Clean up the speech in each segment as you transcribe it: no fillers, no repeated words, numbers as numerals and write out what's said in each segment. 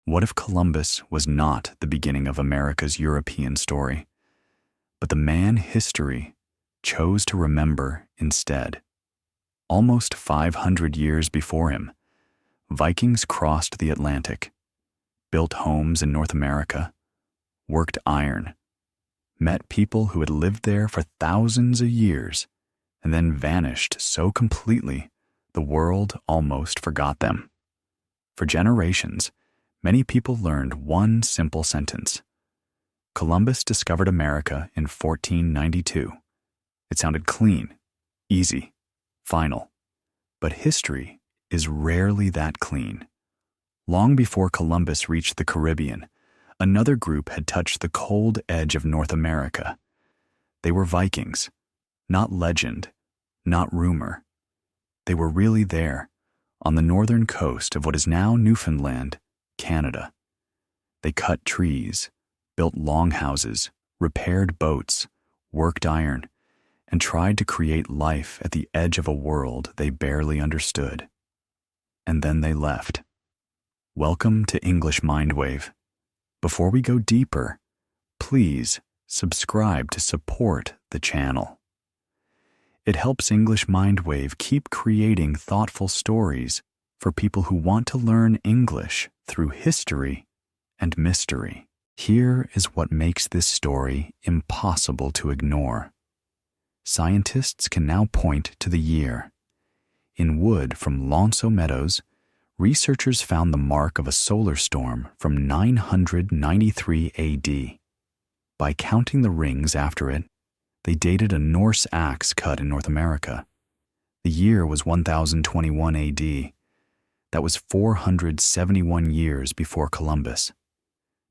What if Columbus was not the beginning of America's European story, but the man history chose to remember instead? Almost 500 years before him, Vikings crossed the Atlantic, built homes in North America, worked iron, met people who had lived there for thousands of years, and then vanished so completely the world almost forgot them. For generations, many people learned one simple sentence. Columbus discovered America in 1492. It sounded clean, easy, final. But history is rarely that clean. Long before Columbus reached the Caribbean, another group had touched the cold edge of North America. They were Vikings, not legend, not rumor. They were really there, on the northern coast of what is now Newfoundland, Canada. They cut trees, built longhouses, repaired boats, worked iron, and tried to create life at the edge of a world they barely understood. And then they left. Welcome to English Mindwave. Before we go deeper, please subscribe to support the channel. It helps English Mindwave keep creating thoughtful stories for people who want to learn English through history and mystery. Here is what makes this story impossible to ignore. Scientists can now point to the year. In wood from Meadows, researchers found the mark of a solar storm from 993 AD. By counting the rings after it, they dated a Norse axe cut in North America. The year was 1021 AD. That was 471 years before Columbus.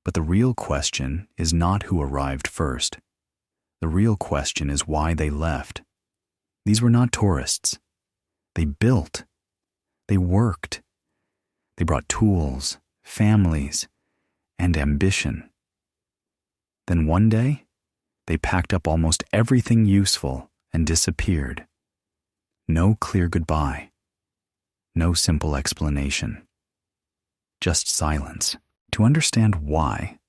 But the real question is not who arrived first. The real question is why they left. These were not tourists. They built. They worked. They brought tools, families, and ambition. Then one day, they packed up almost everything useful and disappeared. No clear goodbye. No simple explanation. Just silence. To understand why,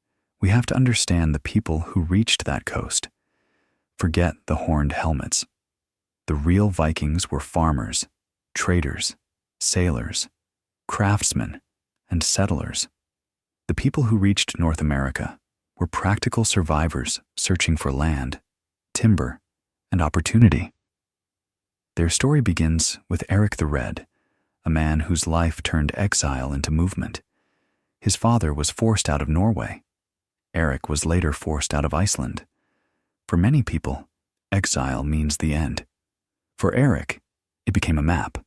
we have to understand the people who reached that coast. Forget the horned helmets. The real Vikings were farmers, traders, sailors, craftsmen, and settlers. The people who reached North America were practical survivors searching for land, timber, and opportunity. Their story begins with Eric the Red, a man whose life turned exile into movement. His father was forced out of Norway. Eric was later forced out of Iceland. For many people, exile means the end. For Eric, it became a map.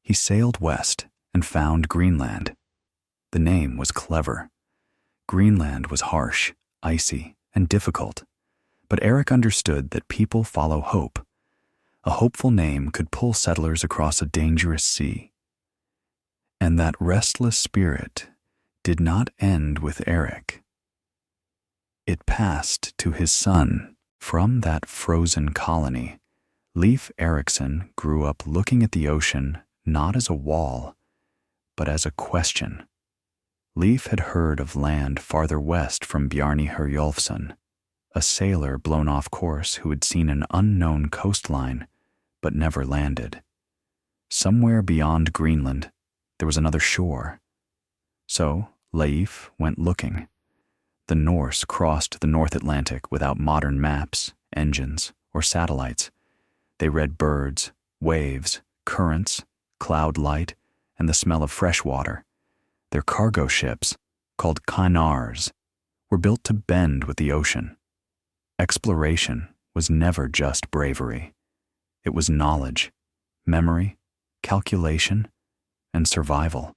He sailed west and found Greenland. The name was clever. Greenland was harsh, icy, and difficult. But Eric understood that people follow hope. A hopeful name could pull settlers across a dangerous sea. And that restless spirit did not end with Eric. It passed to his son. From that frozen colony, Leif Erikson grew up looking at the ocean not as a wall, but as a question. Leif had heard of land farther west from Bjarni Herjolfsson, a sailor blown off course who had seen an unknown coastline but never landed. Somewhere beyond Greenland, there was another shore. So Leif went looking. The Norse crossed the North Atlantic without modern maps, engines, or satellites. They read birds, waves, currents, cloud light, and the smell of fresh water. Their cargo ships, called canars, were built to bend with the ocean. Exploration was never just bravery. It was knowledge, memory, calculation, and survival.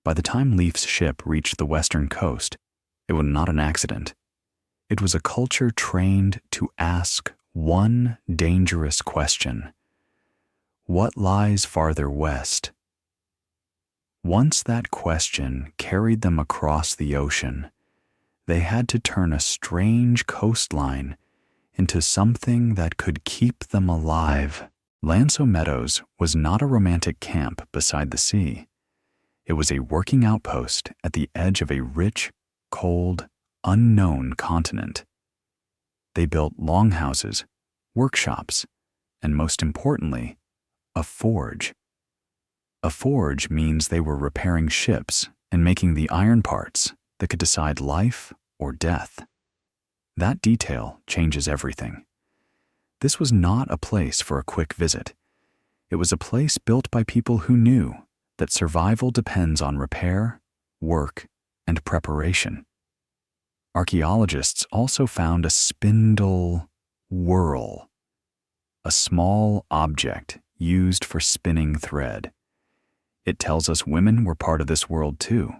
By the time Leif's ship reached the western coast, it was not an accident. It was a culture trained to ask one dangerous question: what lies farther west? Once that question carried them across the ocean, they had to turn a strange coastline into something that could keep them alive. Meadows was not a romantic camp beside the sea. It was a working outpost at the edge of a rich, cold, unknown continent. They built longhouses, workshops, and most importantly, a forge. A forge means they were repairing ships and making the iron parts that could decide life or death. That detail changes everything. This was not a place for a quick visit. It was a place built by people who knew that survival depends on repair, work, and preparation. Archaeologists also found a spindle whorl, a small object used for spinning thread. It tells us women were part of this world too.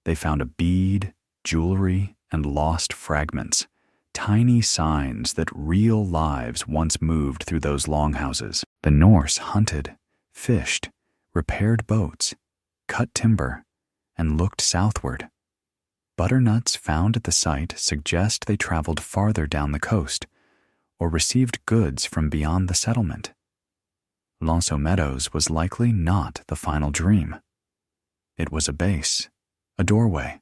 They found a bead, jewelry, and lost fragments, tiny signs that real lives once moved through those longhouses. The Norse hunted, fished, repaired boats, cut timber, and looked southward. Butternuts found at the site suggest they traveled farther down the coast or received goods from beyond the settlement. Meadows was likely not the final dream. It was a base, a doorway,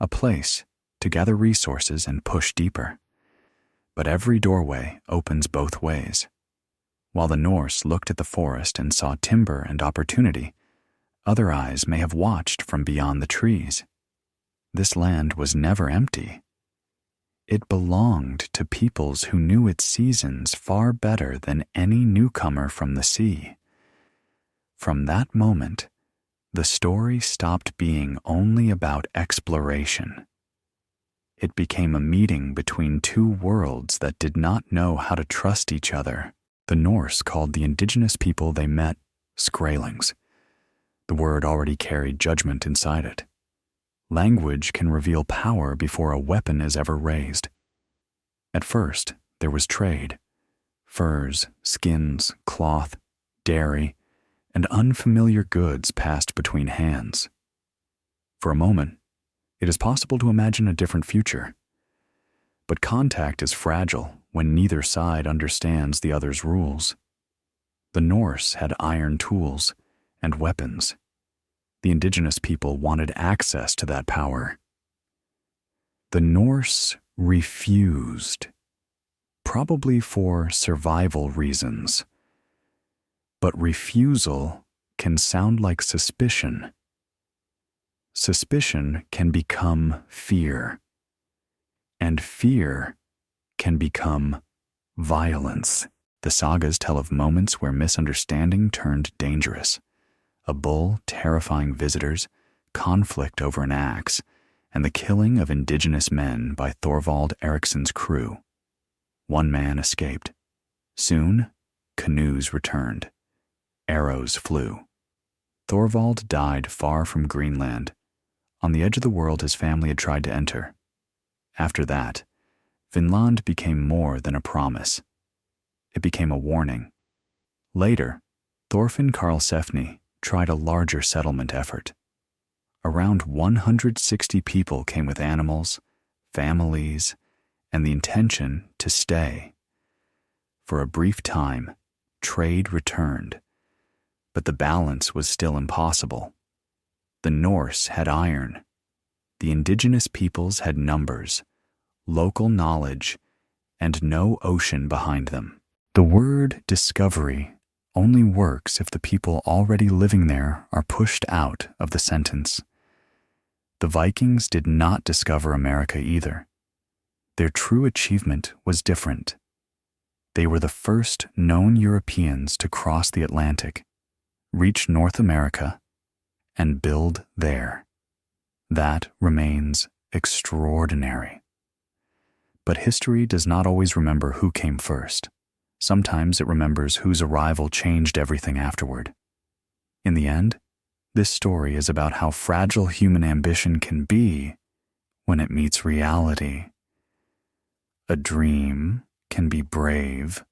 a place to gather resources and push deeper. But every doorway opens both ways. While the Norse looked at the forest and saw timber and opportunity, other eyes may have watched from beyond the trees. This land was never empty. It belonged to peoples who knew its seasons far better than any newcomer from the sea. From that moment, the story stopped being only about exploration. It became a meeting between two worlds that did not know how to trust each other. The Norse called the indigenous people they met Skraelings. The word already carried judgment inside it. Language can reveal power before a weapon is ever raised. At first, there was trade. Furs, skins, cloth, dairy, and unfamiliar goods passed between hands. For a moment, it is possible to imagine a different future. But contact is fragile when neither side understands the other's rules. The Norse had iron tools and weapons. The indigenous people wanted access to that power. The Norse refused, probably for survival reasons. But refusal can sound like suspicion. Suspicion can become fear, and fear can become violence. The sagas tell of moments where misunderstanding turned dangerous. A bull terrifying visitors, conflict over an axe, and the killing of indigenous men by Leif Erikson's crew. One man escaped. Soon, canoes returned. Arrows flew. Thorvald died far from Greenland, on the edge of the world his family had tried to enter. After that, Vinland became more than a promise. It became a warning. Later, Thorfinn Karlsefni tried a larger settlement effort. Around 160 people came with animals, families, and the intention to stay. For a brief time, trade returned, but the balance was still impossible. The Norse had iron. The indigenous peoples had numbers, local knowledge, and no ocean behind them. The word discovery only works if the people already living there are pushed out of the sentence. The Vikings did not discover America either. Their true achievement was different. They were the first known Europeans to cross the Atlantic, reach North America, and build there. That remains extraordinary. But history does not always remember who came first. Sometimes it remembers whose arrival changed everything afterward. In the end, this story is about how fragile human ambition can be when it meets reality. A dream can be brave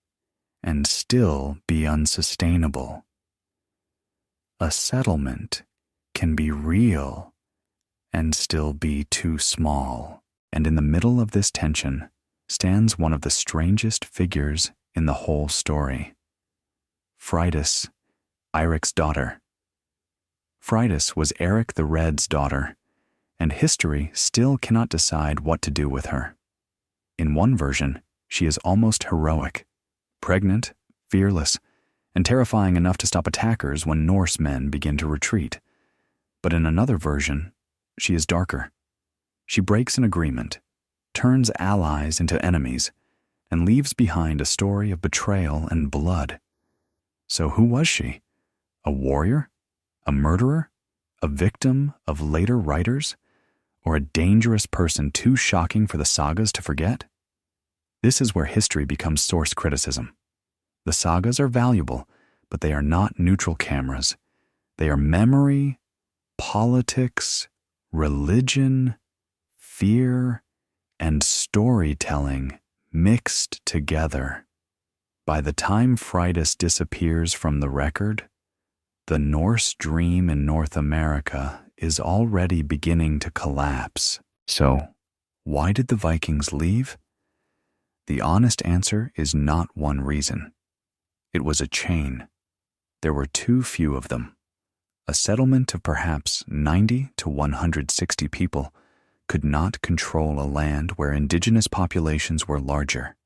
and still be unsustainable. A settlement can be real and still be too small. And in the middle of this tension stands one of the strangest figures in the whole story. Freydis Eiriksdottir. Freydis was Eric the Red's daughter, and history still cannot decide what to do with her. In one version, she is almost heroic, pregnant, fearless, and terrifying enough to stop attackers when Norse men begin to retreat. But in another version, she is darker. She breaks an agreement, turns allies into enemies, and leaves behind a story of betrayal and blood. So who was she? A warrior? A murderer? A victim of later writers? Or a dangerous person too shocking for the sagas to forget? This is where history becomes source criticism. The sagas are valuable, but they are not neutral cameras. They are memory, politics, religion, fear, and storytelling mixed together. By the time Freydis disappears from the record, the Norse dream in North America is already beginning to collapse. So, why did the Vikings leave? The honest answer is not one reason. It was a chain. There were too few of them. A settlement of perhaps 90 to 160 people could not control a land where indigenous populations were larger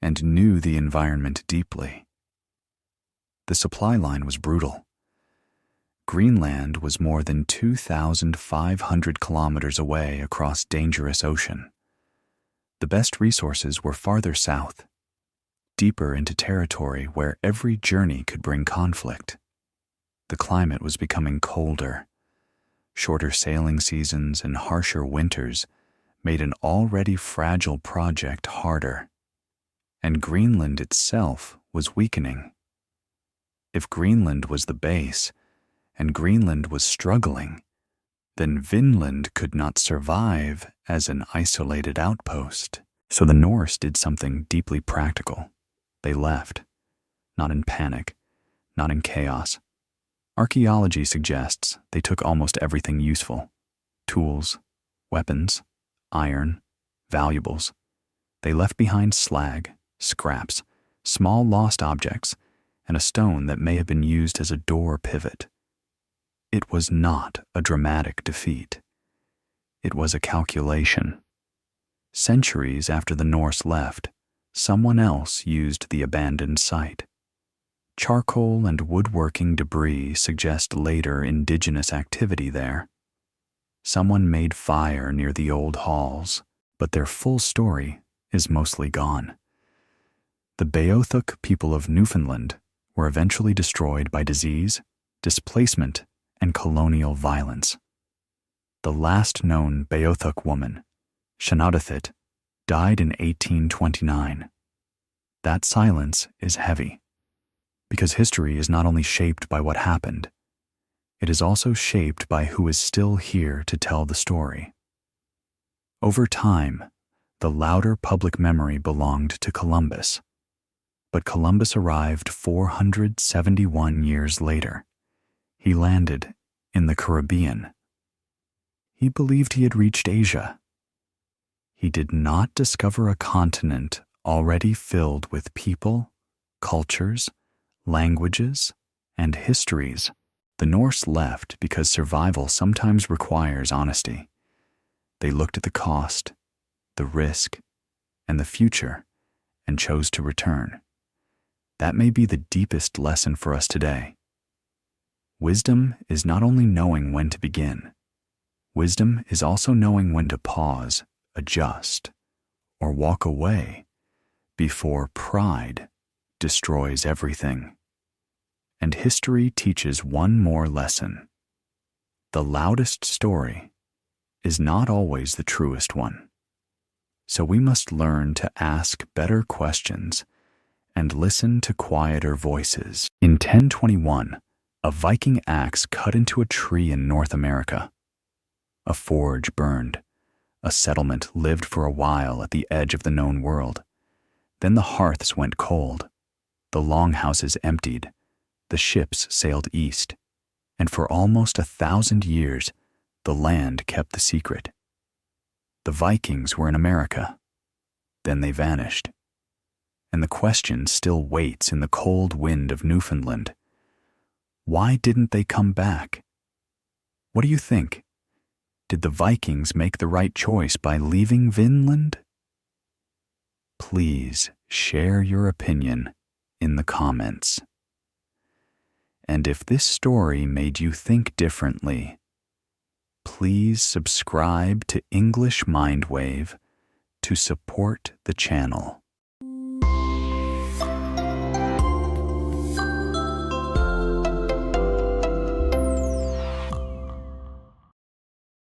and knew the environment deeply. The supply line was brutal. Greenland was more than 2,500 kilometers away across dangerous ocean. The best resources were farther south, deeper into territory where every journey could bring conflict. The climate was becoming colder. Shorter sailing seasons and harsher winters made an already fragile project harder. And Greenland itself was weakening. If Greenland was the base, and Greenland was struggling, then Vinland could not survive as an isolated outpost. So the Norse did something deeply practical. They left, not in panic, not in chaos. Archaeology suggests they took almost everything useful: tools, weapons, iron, valuables. They left behind slag, scraps, small lost objects, and a stone that may have been used as a door pivot. It was not a dramatic defeat. It was a calculation. Centuries after the Norse left, someone else used the abandoned site. Charcoal and woodworking debris suggest later indigenous activity there. Someone made fire near the old halls, but their full story is mostly gone. The Beothuk people of Newfoundland were eventually destroyed by disease, displacement, and colonial violence. The last known Beothuk woman, Shanaudathit, died in 1829. That silence is heavy, because history is not only shaped by what happened, it is also shaped by who is still here to tell the story. Over time, the louder public memory belonged to Columbus, but Columbus arrived 471 years later. He landed in the Caribbean. He believed he had reached Asia. He did not discover a continent already filled with people, cultures, languages, and histories. The Norse left because survival sometimes requires honesty. They looked at the cost, the risk, and the future, and chose to return. That may be the deepest lesson for us today. Wisdom is not only knowing when to begin. Wisdom is also knowing when to pause, adjust, or walk away before pride destroys everything. And history teaches one more lesson. The loudest story is not always the truest one. So we must learn to ask better questions and listen to quieter voices. In 1021, a Viking axe cut into a tree in North America. A forge burned. A settlement lived for a while at the edge of the known world. Then the hearths went cold. The longhouses emptied. The ships sailed east. And for almost 1,000 years, the land kept the secret. The Vikings were in America. Then they vanished. And the question still waits in the cold wind of Newfoundland. Why didn't they come back? What do you think? Did the Vikings make the right choice by leaving Vinland? Please share your opinion in the comments. And if this story made you think differently, please subscribe to English Mindwave to support the channel.